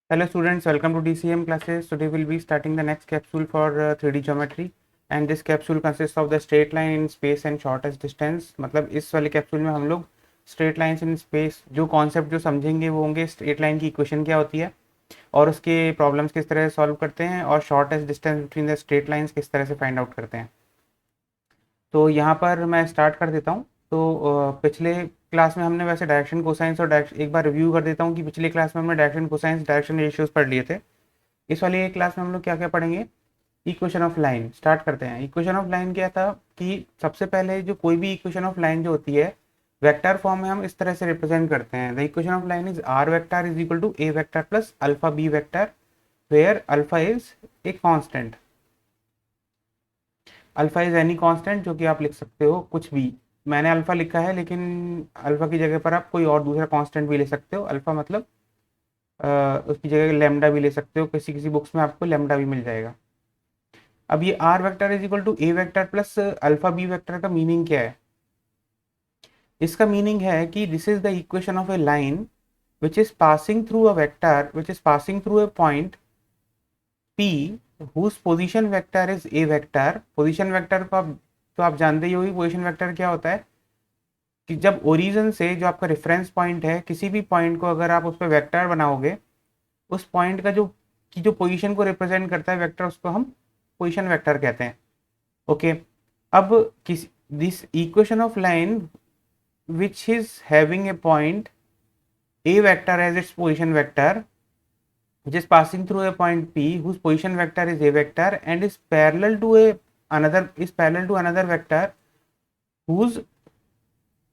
Hello students, welcome to DCM classes. Today we'll be starting the next capsule for 3D geometry and this capsule consists of the straight line in space and shortest distance. मतलब इस वाले capsule में हम लोग straight lines in space जो concept जो समझेंगे वो होंगे स्ट्रेट लाइन की इक्वेशन क्या होती है और उसके प्रॉब्लम्स किस तरह से सॉल्व करते हैं और shortest distance between the straight lines किस तरह से फाइंड आउट करते हैं। तो यहाँ पर मैं स्टार्ट कर देता हूँ। तो पिछले क्लास में हमने वैसे डायरेक्शन कोसाइंस और डायरेक्शन एक बार रिव्यू कर देता हूँ कि पिछले क्लास में हमने डायरेक्शन कोसाइंस डायरेक्शन रेशियोज पढ़ लिए थे। इस वाली क्लास में हम लोग क्या क्या पढ़ेंगे, इक्वेशन ऑफ लाइन स्टार्ट करते हैं। इक्वेशन ऑफ लाइन क्या था कि सबसे पहले जो कोई भी इक्वेशन ऑफ लाइन जो होती है वेक्टर फॉर्म में हम इस तरह से रिप्रेजेंट करते हैं। The equation of line is r vector is equal to a vector plus alpha b vector where alpha is a constant. Alpha is any constant जो कि आप लिख सकते हो कुछ भी। मैंने अल्फा लिखा है लेकिन अल्फा की जगह पर आप कोई और दूसरा कांस्टेंट भी ले सकते हो। अल्फा मतलब उसकी जगह लेमडा भी ले सकते हो, किसी किसी बुक्स में आपको लेमडा भी मिल जाएगा। अब ये r vector is equal to a vector plus alpha b vector का मीनिंग क्या है? इसका मीनिंग है कि this is the equation of a line which is passing through a vector which is passing through a point P whose position vector is a vector। Position vector को आप तो आप जानते ही होगी पोजीशन वेक्टर क्या होता है कि जब ओरिजिन से जो आपका रेफरेंस पॉइंट है किसी भी पॉइंट को अगर आप उस पर वेक्टर बनाओगे उस पॉइंट का जो पोजीशन को रिप्रेजेंट करता है वेक्टर उसको हम पोजीशन वेक्टर कहते हैं। ओके, अब किस this equation of line which is having a point a vector as its position vector which is passing through a point P whose position vector is a vector and is parallel to another vector whose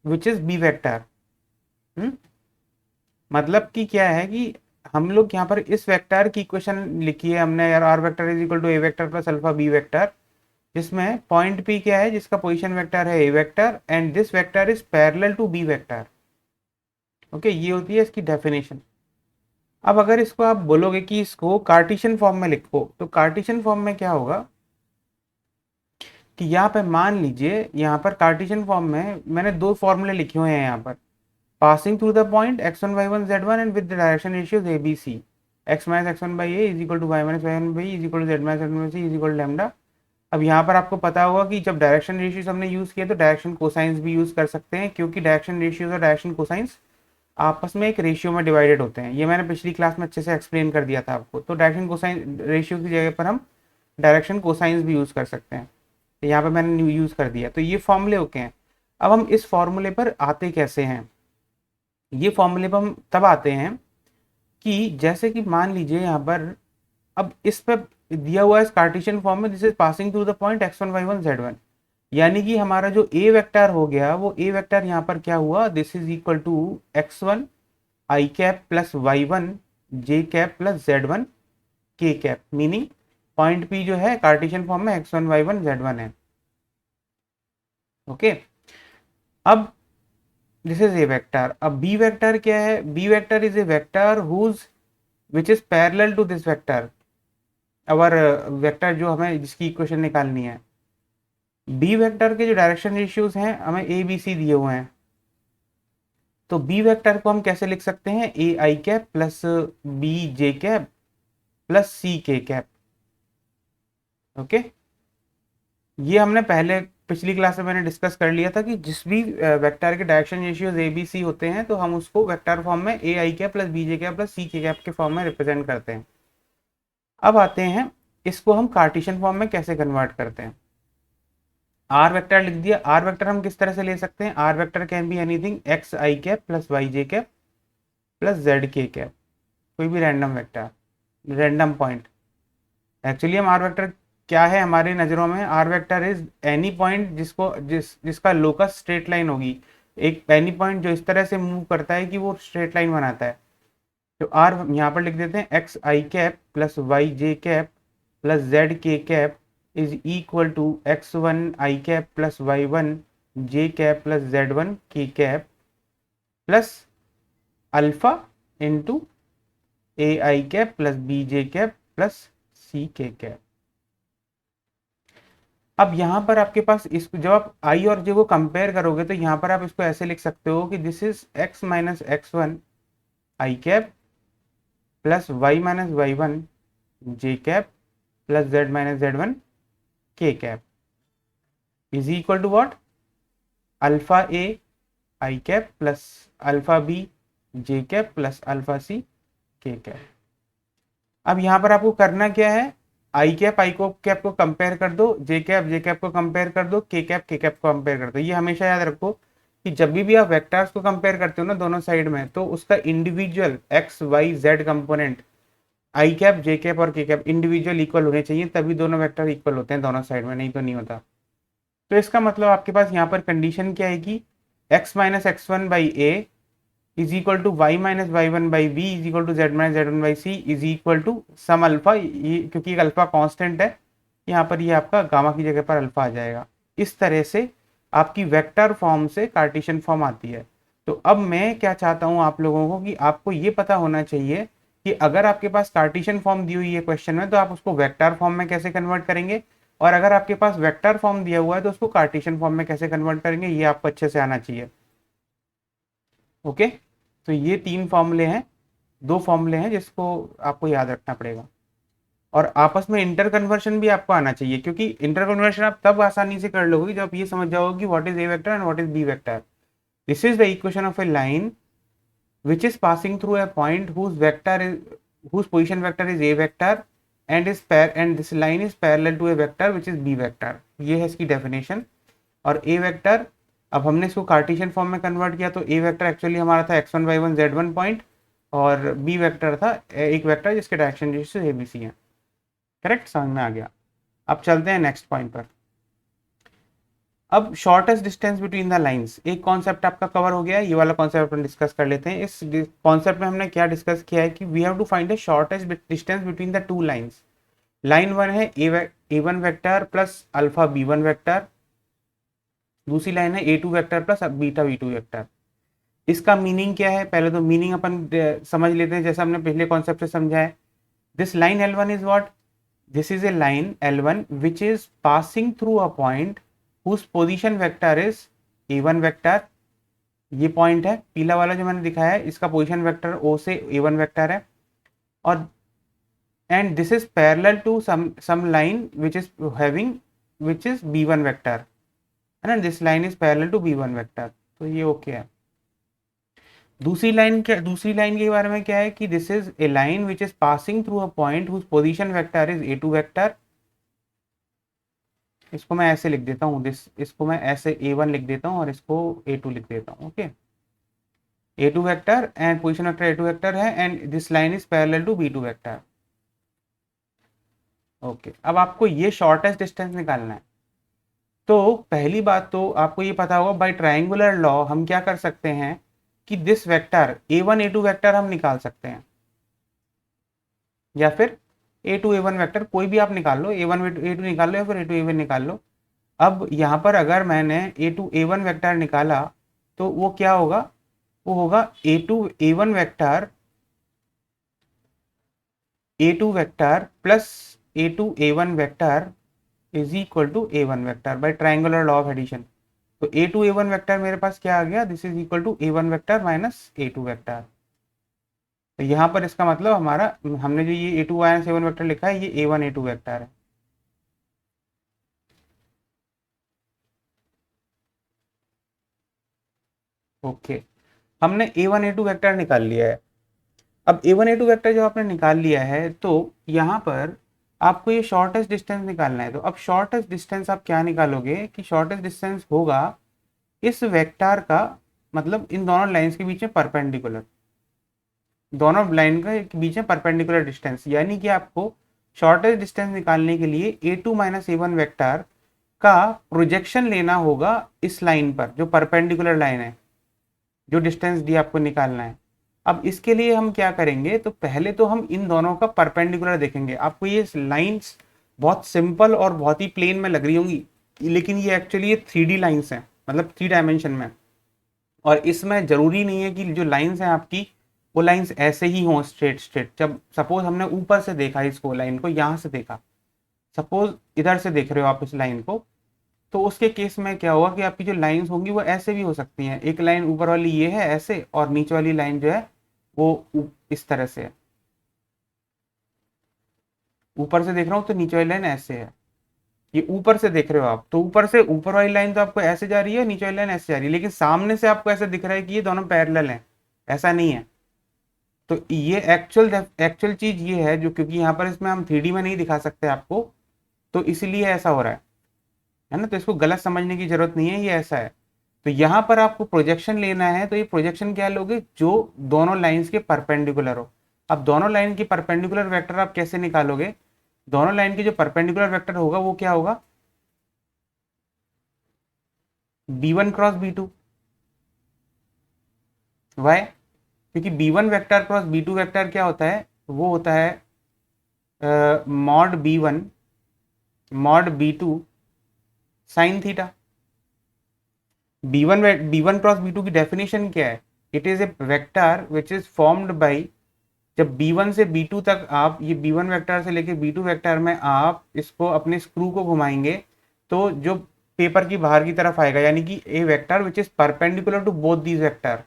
which is B vector। मतलब कि क्या है कि हम लोग यहाँ पर इस वेक्टर की इक्वेशन लिखी है हमने यार, r vector is equal to a vector plus alpha b vector, जिसमें पॉइंट P क्या है जिसका पोजीशन वेक्टर है a vector and this vector is parallel to b vector. Okay, ये होती है इसकी डेफिनेशन। अब अगर इसको आप बोलोगे कि इसको कार्टेशियन फॉर्म में लिखो तो कार्टेशियन फॉर्म में क्या होगा कि यहाँ पे मान लीजिए यहाँ पर कार्टेशियन फॉर्म में मैंने दो फॉर्मूले लिखे हुए हैं यहाँ पर, passing through the point x1 y1 z1 and with the direction ratios a b c. x minus x one by a is equal to y minus y one by is equal to z minus z by c is equal to lambda. अब यहाँ पर आपको पता होगा कि जब direction ratios हमने use किए तो डायरेक्शन कोसाइंस भी यूज़ कर सकते हैं क्योंकि डायरेक्शन रेशियोज और डायरेक्शन कोसाइंस आपस में एक रेशियो में डिवाइडेड होते हैं। ये मैंने पिछली क्लास में अच्छे से एक्सप्लेन कर दिया था आपको। तो डायरेक्शन कोसाइन रेशियो की जगह पर हम डायरेक्शन कोसाइंस भी यूज़ कर सकते हैं। तो यहाँ पे मैंने यूज़ कर दिया। तो ये फॉर्मूले ओके हैं। अब हम इस फॉर्मूले पर आते कैसे हैं? ये फॉर्मूले पर हम तब आते हैं कि जैसे कि मान लीजिए यहाँ पर अब इस पर दिया हुआ है कार्टेशियन फॉर्म में this is passing through the point x1 y1 z1, यानी कि हमारा जो ए वेक्टर हो गया वो ए वेक्टर यहाँ पर क्या हुआ, this is equal to x1 i cap plus y1 j cap plus z1 k cap. Meaning point P जो है कार्टेशियन फॉर्म में x1 y1 z1 है। ओके, अब दिस इज ए वेक्टर। अब बी वेक्टर क्या है? B vector is a vector whose which is parallel to this vector. Our vector जो हमें जिसकी इक्वेशन निकालनी है, बी वेक्टर के जो डायरेक्शन रेशियोज हैं हमें ए बी सी दिए हुए हैं। तो बी वेक्टर को हम कैसे लिख सकते हैं? A i cap plus b j cap plus c k cap. Okay, ये हमने पहले पिछली क्लास में मैंने डिस्कस कर लिया था कि जिस भी वेक्टर के direction ratios a b c होते हैं तो हम उसको वेक्टर फॉर्म में a i cap plus b j cap plus c k cap के फॉर्म में रिप्रेजेंट करते हैं। अब आते हैं इसको हम कार्टेशियन फॉर्म में कैसे कन्वर्ट करते हैं। आर वेक्टर लिख दिया। आर वेक्टर हम किस तरह से ले सकते हैं? R vector can be anything x i cap plus y j cap plus z k cap, कोई भी random vector, random point. Actually हम आर वेक्टर क्या है हमारी नज़रों में? R vector is any point जिसका लोकस स्ट्रेट लाइन होगी। एक एनी पॉइंट जो इस तरह से मूव करता है कि वो स्ट्रेट लाइन बनाता है। तो आर यहाँ पर लिख देते हैं x i cap plus y j cap plus z k cap is equal to x1 i cap plus y1 j cap plus z1 k cap plus alpha into a i cap plus b j cap plus c k cap. अब यहाँ पर आपके पास इसको जब आप आई और जे को compare करोगे तो यहाँ पर आप इसको ऐसे लिख सकते हो कि this is x minus x one i cap plus y minus y one j cap plus z minus z one k cap is equal to what, alpha a i cap plus alpha b j cap plus alpha c k cap. अब यहाँ पर आपको करना क्या है, आई को cap को compare कर दो, जे कैप को कंपेयर कर दो, के कैप को कंपेयर कर दो। ये हमेशा याद रखो कि जब भी आप वेक्टर्स को कंपेयर करते हो ना दोनों साइड में, तो उसका individual x y z component i cap j cap और के कैप इंडिविजुअल इक्वल होने चाहिए, तभी दोनों वेक्टर इक्वल होते हैं दोनों साइड में, नहीं तो नहीं होता। तो इसका मतलब आपके पास यहाँ पर कंडीशन क्या आएगी, x minus x one by a is equal to y minus y one by b is equal to z minus z one by c is equal to some alpha, ये क्योंकि एक अल्फा कांस्टेंट है यहाँ पर, ये आपका gamma की जगह पर अल्फा आ जाएगा। इस तरह से आपकी वेक्टर फॉर्म से कार्टेशियन फॉर्म आती है। तो अब मैं क्या चाहता हूँ आप लोगों को, कि आपको ये पता होना चाहिए कि अगर आपके पास कार्टेशियन फॉर्म दी हुई है क्वेश्चन में, तो आप उसको वेक्टर फॉर्म में कैसे कन्वर्ट करेंगे, और अगर आपके पास वेक्टर फॉर्म दिया हुआ है तो उसको कार्टेशियन फॉर्म में कैसे कन्वर्ट करेंगे, ये आपको अच्छे से आना चाहिए। ओके, तो ये 3 फॉर्मूले हैं, 2 फॉर्मूले हैं जिसको आपको याद रखना पड़ेगा। और आपस में इंटर कन्वर्शन भी आपको आना चाहिए, क्योंकि इंटर कन्वर्शन आप तब आसानी से कर लोगे जब ये समझ जाओगे कि what is a vector and what is b vector. This is the equation of a line which is passing through a point whose position vector is a vector and this line is parallel to a vector which is b vector। ये है इसकी definition. और a vector, अब हमने इसको Cartesian form में convert किया, तो a वेक्टर एक्चुअली हमारा था x1 y1 z1 पॉइंट, और b वेक्टर था एक वेक्टर जिसके डायरेक्शन जैसे ए बी सी है। करेक्ट, समझ में आ गया। अब चलते हैं नेक्स्ट पॉइंट पर। अब shortest distance between the lines, एक कॉन्सेप्ट आपका कवर हो गया है, ये वाला कॉन्सेप्ट अपन डिस्कस कर लेते हैं। इस कॉन्सेप्ट में हमने क्या डिस्कस किया है कि we have to find the shortest distance between the two lines. Line one है a one vector plus alpha b one vector, दूसरी लाइन है a two vector plus beta b two vector. इसका meaning क्या है, पहले तो meaning अपन समझ लेते हैं जैसा हमने पिछले कॉन्सेप्ट से समझा है। This line L1 is what, this is A line L1 which is passing through a point whose position vector is a1 vector. ये पॉइंट है पीला वाला जो मैंने दिखाया है, इसका पोजीशन वेक्टर O से a1 वेक्टर है। और and this is parallel to some line which is b1 vector, है ना। This line is parallel to b1 vector, तो ये ओके है। दूसरी लाइन के बारे में क्या है कि this is A line which is passing through a point whose position vector is a2 vector. इसको मैं ऐसे लिख देता हूँ, इसको मैं ऐसे a1 लिख देता हूँ और इसको a2 लिख देता हूँ। Okay, a2 vector and position vector a2 vector है, and this line is parallel to b2 vector. Okay, अब आपको ये शॉर्टेस्ट डिस्टेंस निकालना है। तो पहली बात तो आपको ये पता होगा, बाय ट्रायंगुलर लॉ हम क्या कर सकते हैं कि this vector a1 a2 vector हम निकाल सकते हैं, या फिर a2 a1 वेक्टर कोई भी आप निकाल लो, a1 a2 निकाल लो या फिर a2 a1 निकाल लो। अब यहाँ पर अगर मैंने a2 a1 वेक्टर निकाला तो वो क्या होगा, वो होगा a2 a1 vector plus a2 a1 vector is equal to a1 vector by triangular law of addition. तो a2 a1 वेक्टर मेरे पास क्या आ गया, this is equal to a1 vector minus a2 vector. तो यहाँ पर इसका मतलब हमारा, हमने जो ये a2 माइनस a1 वेक्टर लिखा है, ये a1 a2 वेक्टर है। ओके, हमने a1 a2 वेक्टर निकाल लिया है। अब a1 a2 वेक्टर जब आपने निकाल लिया है, तो यहाँ पर आपको ये शॉर्टेस्ट डिस्टेंस निकालना है। तो अब शॉर्टेस्ट डिस्टेंस आप क्या निकालोगे कि शॉर्टेस्ट डिस्टेंस होगा इस वेक्टर का, मतलब इन दोनों लाइंस के बीच में परपेंडिकुलर, दोनों लाइन के बीच में परपेंडिकुलर डिस्टेंस। यानी कि आपको शॉर्टेस्ट डिस्टेंस निकालने के लिए a2 माइनस a1 वेक्टर का प्रोजेक्शन लेना होगा इस लाइन पर, जो परपेंडिकुलर लाइन है, जो डिस्टेंस डी आपको निकालना है। अब इसके लिए हम क्या करेंगे, तो पहले तो हम इन दोनों का परपेंडिकुलर देखेंगे। आपको ये लाइंस बहुत सिंपल और बहुत ही प्लेन में लग रही होंगी, लेकिन ये एक्चुअली ये 3D लाइंस हैं, मतलब 3 डायमेंशन में। और इसमें जरूरी नहीं है कि जो लाइंस हैं आपकी वो लाइंस ऐसे ही हों स्ट्रेट स्ट्रेट। जब सपोज हमने ऊपर से देखा इसको, लाइन को यहाँ से देखा, सपोज इधर से देख रहे हो आप इस लाइन को, तो उसके केस में क्या होगा कि आपकी जो लाइंस होंगी वो ऐसे भी हो सकती हैं। एक लाइन ऊपर वाली ये है ऐसे, और नीचे वाली लाइन जो है वो इस तरह से है। ऊपर से देख रहा हूँ तो नीचे वाली लाइन ऐसे है, ये ऊपर से देख रहे हो आप, तो ऊपर से ऊपर वाली लाइन तो आपको ऐसे जा रही है, नीचे वाली लाइन ऐसे जा रही है, लेकिन सामने से आपको ऐसा दिख रहा है कि ये दोनों पैरेलल हैं, ऐसा नहीं है। तो ये एक्चुअल एक्चुअल चीज ये है जो, क्योंकि यहाँ पर इसमें हम 3D में नहीं दिखा सकते आपको, तो इसलिए ऐसा हो रहा है ना। तो इसको गलत समझने की जरूरत नहीं है, ये ऐसा है। तो यहाँ पर आपको प्रोजेक्शन लेना है, तो ये प्रोजेक्शन क्या लोगे, जो दोनों लाइंस के परपेंडिकुलर हो। अब दोनों लाइन की परपेंडिकुलर वेक्टर आप कैसे निकालोगे, दोनों लाइन के जो परपेंडिकुलर वेक्टर होगा वो क्या होगा, b1 क्रॉस b2। वाई, क्योंकि b1 vector cross b2 vector क्या होता है, वो होता है mod b1 mod b2 sine theta. b1 cross b2 की डेफिनेशन क्या है, it is a vector which is formed by, जब b1 से b2 तक आप ये b1 वेक्टर से लेके b2 वेक्टर में आप इसको अपने स्क्रू को घुमाएंगे, तो जो पेपर की बाहर की तरफ आएगा, यानी कि a vector which is perpendicular to both these vector,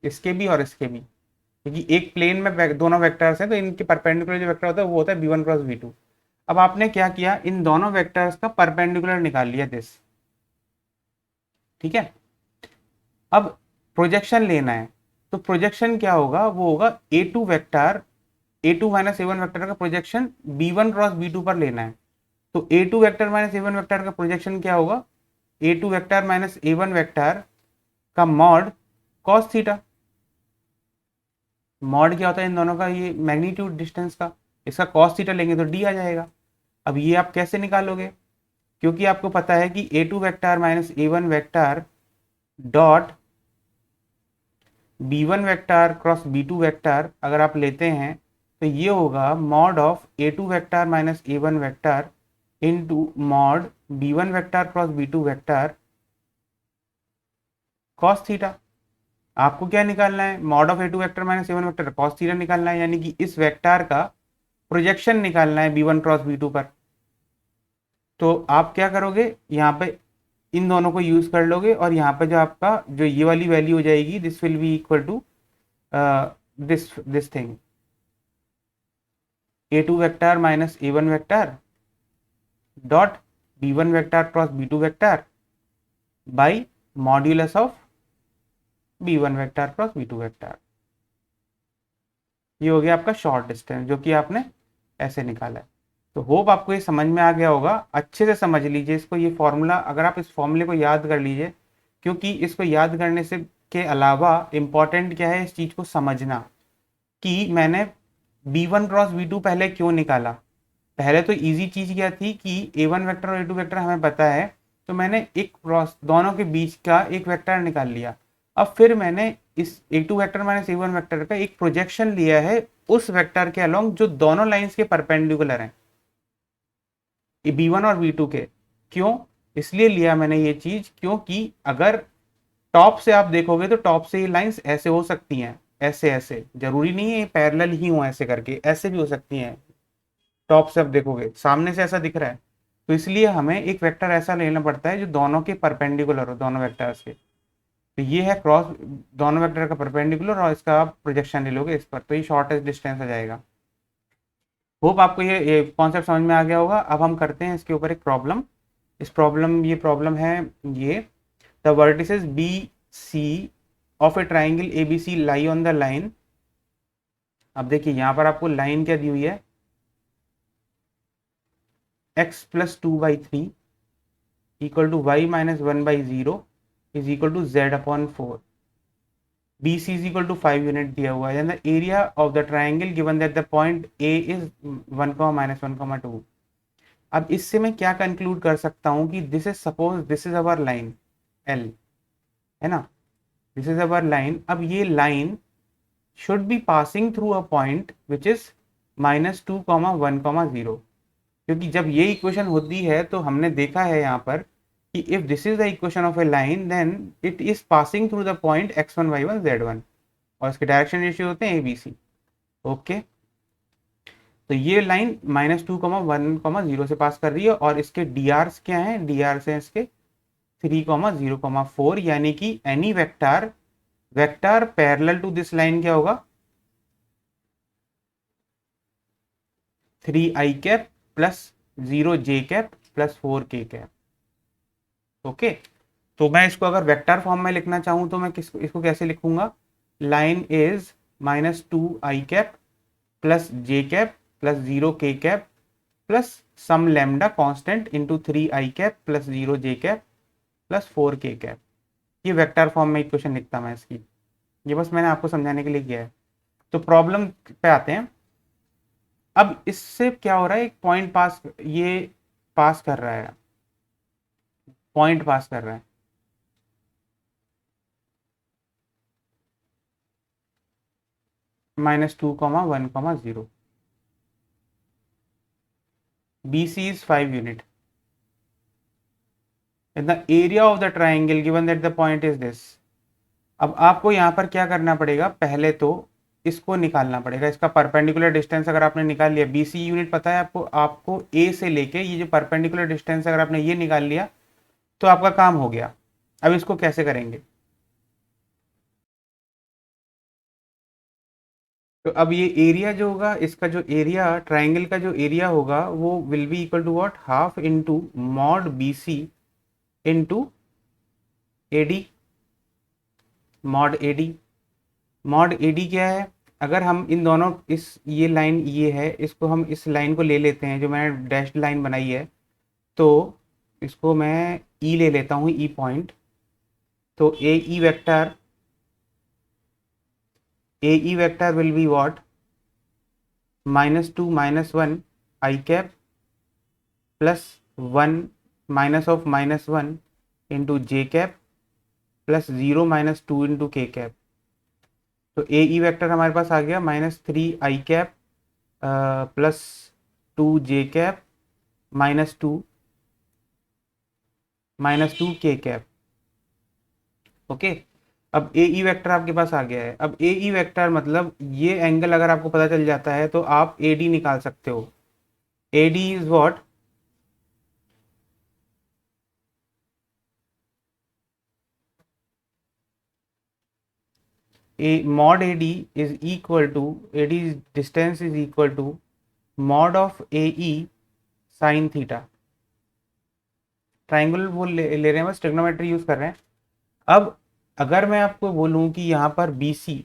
इसके भी और इसके भी, क्योंकि एक प्लेन में दोनों वेक्टर्स हैं, तो इनके परपेंडिकुलर जो वेक्टर होता है वो होता है b1 क्रॉस b2। अब आपने क्या किया, इन दोनों वेक्टर्स का परपेंडिकुलर निकाल लिया दिस, ठीक है। अब प्रोजेक्शन लेना है, तो प्रोजेक्शन क्या होगा, वो होगा a2 vector, a2 minus a1 vector का प्रोजेक्शन b1 क्रॉस b2 पर लेना है। तो a2 vector minus a1 vector का प्रोजेक्शन क्या होगा, a2 vector minus a1 vector का मॉड cos थीटा। मॉड क्या होता है इन दोनों का, ये मैग्नीट्यूड डिस्टेंस का, इसका cos थीटा लेंगे तो d आ जाएगा। अब ये आप कैसे निकालोगे, क्योंकि आपको पता है कि a2 vector minus a1 vector dot b1 vector cross b2 vector अगर आप लेते हैं, तो ये होगा mod of a2 vector minus a1 vector into mod b1 vector cross b2 vector cos theta. आपको क्या निकालना है, mod of a2 vector minus a1 vector cos theta निकालना है, यानी कि इस वेक्टर का प्रोजेक्शन निकालना है b1 क्रॉस b2 पर। तो आप क्या करोगे, यहाँ पे इन दोनों को यूज कर लोगे, और यहाँ पे जो आपका जो ये वाली वैल्यू हो जाएगी, this will be equal to this thing, a2 vector minus a1 vector dot b1 vector cross b2 vector by modulus of b1 vector cross b2 vector. ये हो गया आपका शॉर्ट डिस्टेंस, जो कि आपने ऐसे निकाला है। तो होप आपको ये समझ में आ गया होगा, अच्छे से समझ लीजिए इसको, ये फॉर्मूला अगर आप इस फॉर्मूले को याद कर लीजिए, क्योंकि इसको याद करने से के अलावा इम्पॉर्टेंट क्या है, इस चीज़ को समझना कि मैंने b1 क्रॉस b2 पहले क्यों निकाला। पहले तो इजी चीज़ क्या थी कि a1 वेक्टर और a2 वेक्टर हमें पता है, तो मैंने एक क्रॉस दोनों के बीच का एक वेक्टर निकाल लिया। अब फिर मैंने इस a2 vector minus a1 vector का एक प्रोजेक्शन लिया है उस वेक्टर के अलोंग जो दोनों लाइंस के परपेंडिकुलर हैं, b1 और b2 के। क्यों इसलिए लिया मैंने ये चीज, क्योंकि अगर टॉप से आप देखोगे तो टॉप से ये लाइंस ऐसे हो सकती हैं, ऐसे ऐसे, जरूरी नहीं है ये पैरेलल ही हो, ऐसे करके ऐसे भी हो सकती हैं। टॉप से आप देखोगे सामने से ऐसा दिख रहा है, तो इसलिए हमें एक वेक्टर ऐसा लेना पड़ता है जो दोनों के परपेंडिकुलर हो, दोनों वेक्टर्स के। तो ये है क्रॉस, दोनों वेक्टर का परपेंडिकुलर, और इसका आप प्रोजेक्शन ले लोगे इस पर, तो ये शॉर्टेस्ट डिस्टेंस आ जाएगा। होप आपको ये कॉन्सेप्ट समझ में आ गया होगा। अब हम करते हैं इसके ऊपर एक प्रॉब्लम। ये प्रॉब्लम है ये, the vertices b c of a triangle a b c lie on the line. अब देखिए यहाँ पर आपको लाइन क्या दी हुई है, x प्लस 2/3 इक्वल टू y माइनस 1/0 is equal to z upon 4। BC is equal to 5 unit दिया हुआ है, the area of the triangle given that the point A is 1,-1,2। अब इससे मैं क्या कंक्लूड कर सकता हूं कि this is, suppose this is our line L, है ना, दिस इज अवर लाइन। अब ये line should be passing through a point which is -2,1,0, क्योंकि जब ये इक्वेशन होती है तो हमने देखा है यहाँ पर कि if this is the equation of a line then it is passing through the point x1 y1 z1, और इसके डायरेक्शन रेशियो होते हैं ABC। ओके, तो ये लाइन -2,1,0 से पास कर रही है, और इसके drs क्या हैं, drs हैं इसके 3,0,4, यानी कि any vector parallel to this line क्या होगा, 3i plus 0j plus 4k। Okay, तो मैं इसको अगर वेक्टर फॉर्म में लिखना चाहूँ तो मैं इसको कैसे लिखूंगा? Line is -2i plus j plus 0k plus some lambda constant into 3i plus 0j plus 4k। ये वेक्टर फॉर्म में इक्वेशन लिखता मैं इसकी। ये बस मैंने आपको समझाने के लिए किया है। तो प्रॉब्लम पे आते हैं। अब इससे क्या हो रहा है, एक पॉइंट पास, ये पास कर रहा है, पॉइंट पास कर रहा है। -2, 1, 0। BC is 5 unit. And the area of the triangle given that the point is this. अब आपको यहाँ पर क्या करना पड़ेगा, पहले तो इसको निकालना पड़ेगा, इसका परपेंडिकुलर डिस्टेंस अगर आपने निकाल लिया, BC यूनिट पता है आपको, आपको A से लेके ये जो परपेंडिकुलर डिस्टेंस अगर आपने ये निकाल लिया तो आपका काम हो गया। अब इसको कैसे करेंगे? तो अब ये एरिया जो होगा, इसका जो एरिया, ट्राइंगल का जो एरिया होगा वो will be equal to what, half into mod BC into AD, mod AD। Mod AD क्या है? अगर हम इन दोनों, इस ये लाइन ये है, इसको हम इस लाइन को ले लेते हैं जो मैंने डैश्ड लाइन बनाई है, तो इसको मैं E ले लेता हूँ, E पॉइंट। तो AE vector will be what, -2 -1 i plus 1 minus of -1 into j plus 0 -2 into k। तो AE वेक्टर हमारे पास आ गया -3i प्लस 2j -2 ओके। अब AE वेक्टर आपके पास आ गया है। अब AE वेक्टर मतलब ये एंगल अगर आपको पता चल जाता है तो आप AD निकाल सकते हो। AD is what, mod AD is equal to, AD distance is equal to mod of AE sin theta. Triangle वो ले रहे हैं, बस ट्रिग्नोमेट्री यूज कर रहे हैं। अब अगर मैं आपको बोलूं कि यहाँ पर BC,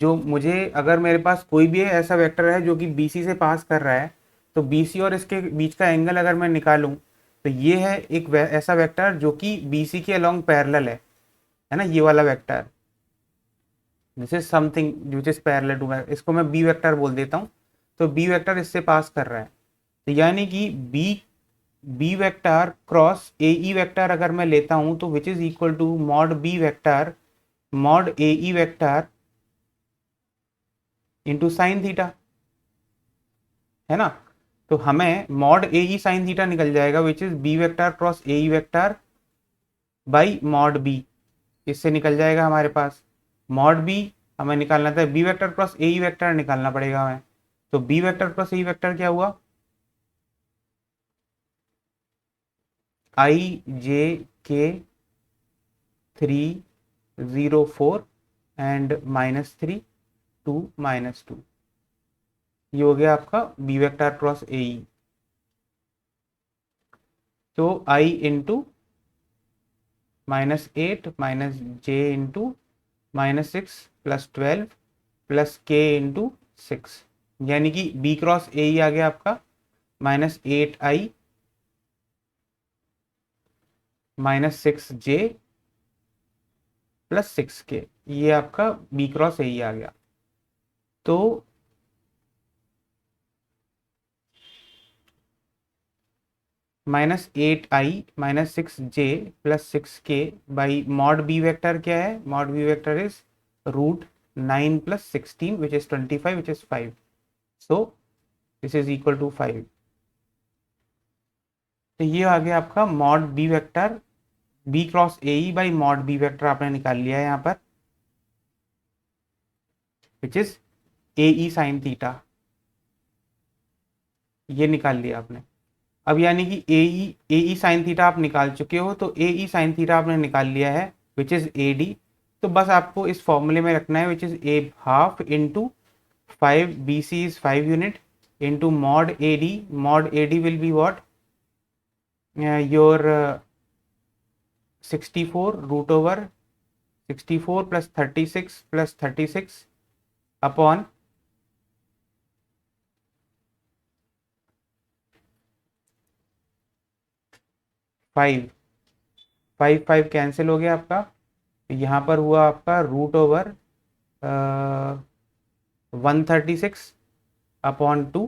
जो मुझे, अगर मेरे पास कोई भी ऐसा वेक्टर है जो कि BC से पास कर रहा है, तो BC और इसके बीच का एंगल अगर मैं निकालूं तो ये है एक ऐसा वेक्टर जो कि BC के अलोंग पैरेलल है ना, ये वाला vector, this is something which is parallel to, इसको मैं B वेक्टर बोल देता हूँ। तो B वेक्टर इससे पास कर रहा है, तो यानी कि b vector cross AE vector अगर मैं लेता हूं तो which is equal to mod B vector mod AE vector into sine theta, है ना। तो हमें मॉड AE साइन थीटा निकल जाएगा which is B vector cross AE vector by mod B, इससे निकल जाएगा हमारे पास। मॉड B हमें निकालना था, B vector cross AE vector निकालना पड़ेगा हमें। तो B vector cross AE vector क्या हुआ, IJK304 एंड -3 2 -2, ये हो गया आपका B वेक्टर क्रॉस AE। तो I into -8 -j into -6 plus 12 plus k into 6, यानी कि B क्रॉस AE आ गया आपका -8i -6j प्लस 6k, ये आपका B क्रॉस AE आ गया। तो -8i -6j plus 6k by mod B vector क्या है, mod B vector is √9 plus 16 which is 25 which is 5, so this is equal to 5। तो ये आ गया आपका mod B vector, B cross AE by mod B vector आपने निकाल लिया है यहाँ पर, which is AE sine theta, ये निकाल लिया आपने। अब यानी कि AE साइन थीटा आप निकाल चुके हो, तो AE साइन थीटा आपने निकाल लिया है विच इज AD। तो बस आपको इस फॉर्मूले में रखना है which is a half into 5, BC is 5 unit into mod AD. Mod AD will be what? Your 64 root over 64 plus 36 plus 36 upon 5. 5 cancel हो गया आपका, यहाँ पर हुआ आपका रूट ओवर 136 अपॉन 2.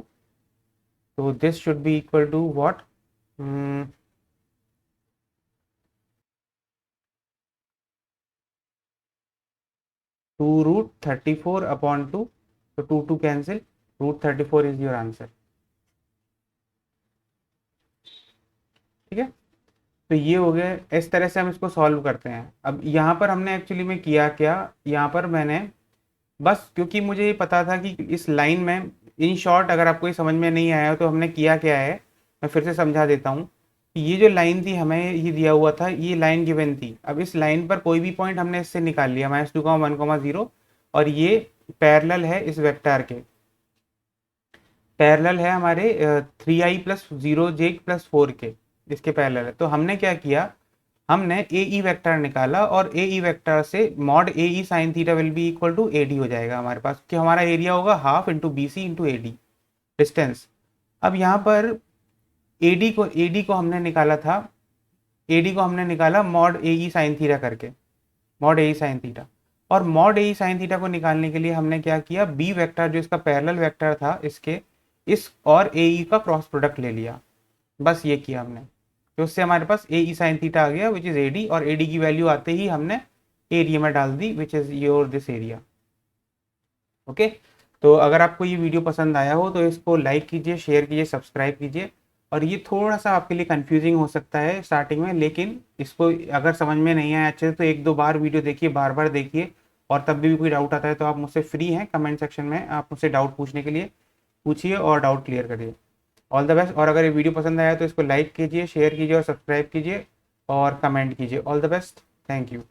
तो this should be equal to what? 2 root 34 upon 2. तो 2 cancel, root 34 is your answer. ठीक है, तो ये हो गया. इस तरह से हम इसको सॉल्व करते हैं. अब यहाँ पर हमने एक्चुअली में किया क्या, यहाँ पर मैंने बस, क्योंकि मुझे ये पता था कि इस लाइन में, इन शॉर्ट अगर आपको ये समझ में नहीं आया तो हमने किया क्या है, मैं फिर से समझा देता हूँ. ये जो लाइन थी, हमें ये दिया हुआ था, ये लाइन गिवन थी. अब इस लाइन पर कोई भी पॉइंट हमने इससे निकाल लिया, -2, 1, 0, और ये पैरेलल है इस वेक्टर के, पैरेलल है हमारे 3i प्लस 0j प्लस 4 के, इसके पैरेलल है. तो हमने क्या किया, हमने ए ई वेक्टर निकाला, और ए ई वेक्टर से mod A E sine theta will be equal to A D हो जाएगा हमारे पास, कि हमारा एरिया होगा half into B C into A D distance. अब यहाँ पर ए डी को हमने निकाला था, ए डी को हमने निकाला mod A E sine theta करके, mod A E sine theta. और mod A E sine theta को निकालने के लिए हमने क्या किया, बी वेक्टर जो इसका पैरेलल वेक्टर था इसके, इस और ए ई का क्रॉस प्रोडक्ट ले लिया. बस ये किया हमने, तो उससे हमारे पास ए ई साइन थीटा आ गया विच इज ए डी, और ए डी की वैल्यू आते ही हमने एरिया में डाल दी which is your this area. Okay, तो अगर आपको ये वीडियो पसंद आया हो तो इसको लाइक कीजिए, शेयर कीजिए, सब्सक्राइब कीजिए. और ये थोड़ा सा आपके लिए कंफ्यूजिंग हो सकता है स्टार्टिंग में, लेकिन इसको अगर समझ में नहीं आया अच्छे से तो 1-2 बार वीडियो देखिए, बार बार देखिए. और तब भी कोई डाउट आता है तो आप मुझसे फ्री हैं, कमेंट सेक्शन में आप मुझसे डाउट पूछने के लिए पूछिए और डाउट क्लियर करिए. All the best. और अगर ये वीडियो पसंद आया तो इसको लाइक कीजिए, शेयर कीजिए और सब्सक्राइब कीजिए और कमेंट कीजिए. All the best. Thank you.